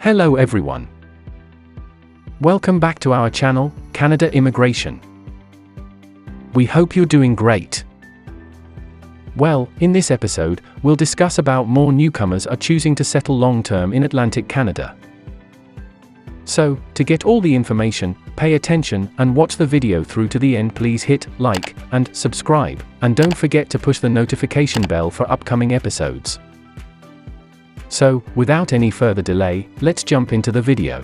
Hello everyone. Welcome back to our channel, Canada Immigration. We hope you're doing great. Well, in this episode, we'll discuss about more newcomers are choosing to settle long-term in Atlantic Canada. So, to get all the information, pay attention and watch the video through to the end. Please hit like and subscribe, and don't forget to push the notification bell for upcoming episodes. So, without any further delay, let's jump into the video.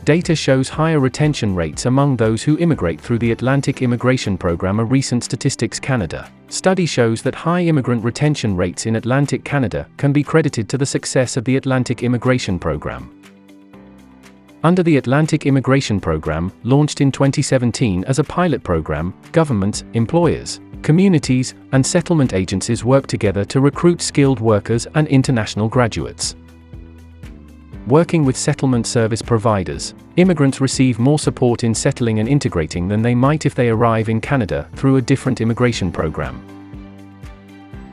Data shows higher retention rates among those who immigrate through the Atlantic Immigration Program. A recent Statistics Canada study shows that high immigrant retention rates in Atlantic Canada can be credited to the success of the Atlantic Immigration Program. Under the Atlantic Immigration Program, launched in 2017 as a pilot program, governments, employers, communities, and settlement agencies work together to recruit skilled workers and international graduates. Working with settlement service providers, immigrants receive more support in settling and integrating than they might if they arrive in Canada through a different immigration program.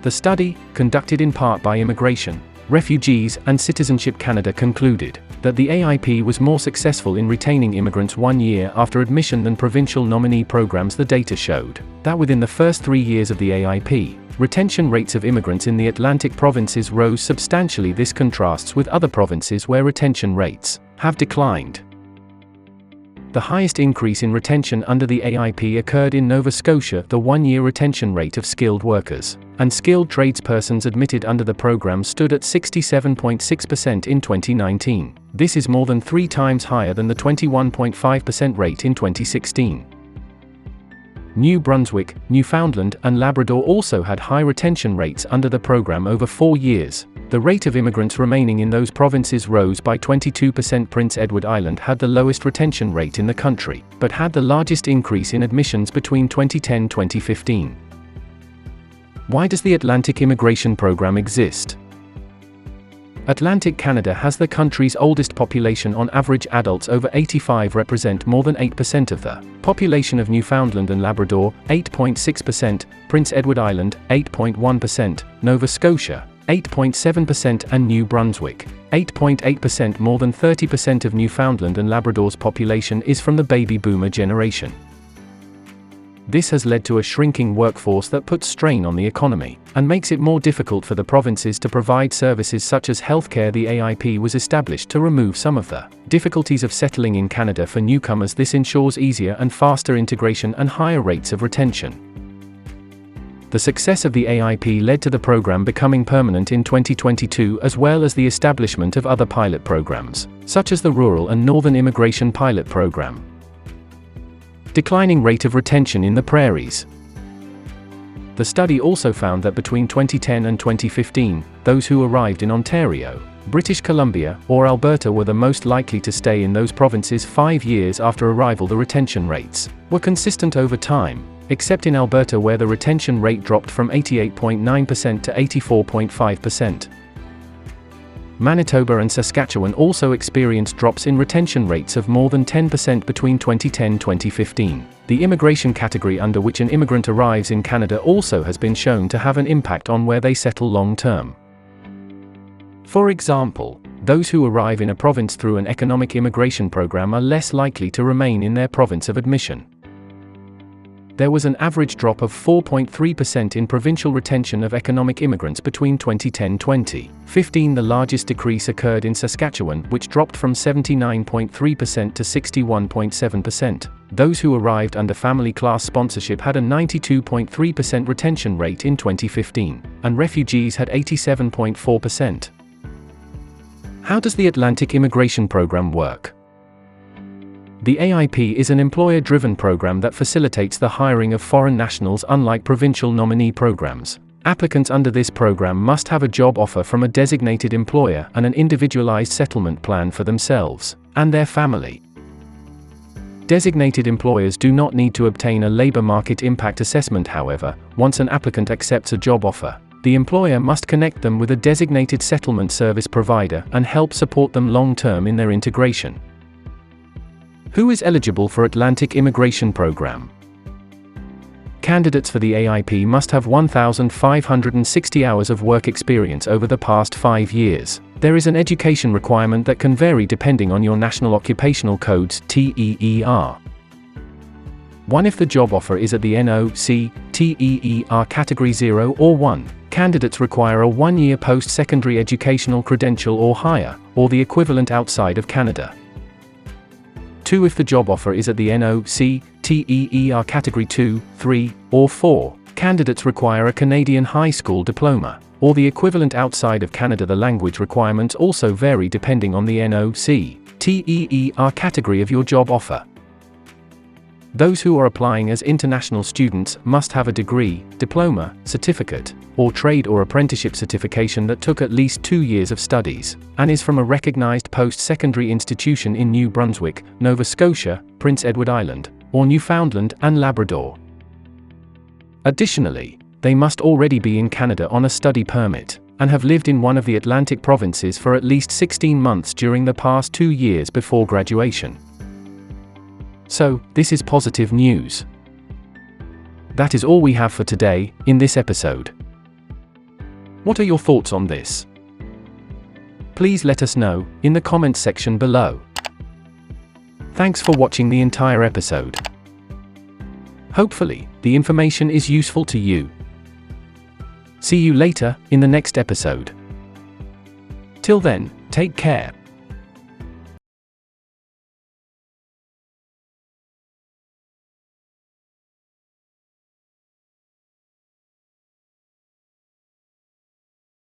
The study, conducted in part by Immigration, Refugees and Citizenship Canada, concluded that the AIP was more successful in retaining immigrants 1 year after admission than Provincial Nominee Programs. The data showed that within the first 3 years of the AIP, retention rates of immigrants in the Atlantic provinces rose substantially. This contrasts with other provinces where retention rates have declined. The highest increase in retention under the AIP occurred in Nova Scotia. The 1-year retention rate of skilled workers and skilled tradespersons admitted under the program stood at 67.6% in 2019. This is more than 3 times higher than the 21.5% rate in 2016. New Brunswick, Newfoundland, and Labrador also had high retention rates under the program over 4 years. The rate of immigrants remaining in those provinces rose by 22%. Prince Edward Island had the lowest retention rate in the country, but had the largest increase in admissions between 2010 and 2015. Why does the Atlantic Immigration Program exist? Atlantic Canada has the country's oldest population. On average, adults over 85 represent more than 8% of the population of Newfoundland and Labrador, 8.6%, Prince Edward Island, 8.1%, Nova Scotia, 8.7%, and New Brunswick, 8.8%. More than 30% of Newfoundland and Labrador's population is from the baby boomer generation. This has led to a shrinking workforce that puts strain on the economy and makes it more difficult for the provinces to provide services such as healthcare. The AIP was established to remove some of the difficulties of settling in Canada for newcomers. This ensures easier and faster integration and higher rates of retention. The success of the AIP led to the program becoming permanent in 2022, as well as the establishment of other pilot programs, such as the Rural and Northern Immigration Pilot Program. Declining rate of retention in the prairies. The study also found that between 2010 and 2015, those who arrived in Ontario, British Columbia, or Alberta were the most likely to stay in those provinces 5 years after arrival. The retention rates were consistent over time, except in Alberta, where the retention rate dropped from 88.9% to 84.5%. Manitoba and Saskatchewan also experienced drops in retention rates of more than 10% between 2010 and 2015. The immigration category under which an immigrant arrives in Canada also has been shown to have an impact on where they settle long-term. For example, those who arrive in a province through an economic immigration program are less likely to remain in their province of admission. There was an average drop of 4.3% in provincial retention of economic immigrants between 2010 and 2015. The largest decrease occurred in Saskatchewan, which dropped from 79.3% to 61.7%. Those who arrived under family class sponsorship had a 92.3% retention rate in 2015, and refugees had 87.4%. How does the Atlantic Immigration Program work? The AIP is an employer-driven program that facilitates the hiring of foreign nationals. Unlike Provincial Nominee Programs, applicants under this program must have a job offer from a designated employer and an individualized settlement plan for themselves and their family. Designated employers do not need to obtain a labor market impact assessment. However, once an applicant accepts a job offer, the employer must connect them with a designated settlement service provider and help support them long-term in their integration. Who is eligible for Atlantic Immigration Program? Candidates for the AIP must have 1,560 hours of work experience over the past 5 years. There is an education requirement that can vary depending on your National Occupational Code's TEER. 1. If the job offer is at the NOC, TEER Category 0 or 1, candidates require a 1-year post-secondary educational credential or higher, or the equivalent outside of Canada. 2. If the job offer is at the NOC, TEER Category 2, 3, or 4, candidates require a Canadian high school diploma, or the equivalent outside of Canada. The language requirements also vary depending on the NOC, TEER category of your job offer. Those who are applying as international students must have a degree, diploma, certificate, or trade or apprenticeship certification that took at least 2 years of studies, and is from a recognized post-secondary institution in New Brunswick, Nova Scotia, Prince Edward Island, or Newfoundland and Labrador. Additionally, they must already be in Canada on a study permit, and have lived in one of the Atlantic provinces for at least 16 months during the past 2 years before graduation. So, this is positive news. That is all we have for today, in this episode. What are your thoughts on this? Please let us know, in the comments section below. Thanks for watching the entire episode. Hopefully, the information is useful to you. See you later, in the next episode. Till then, take care.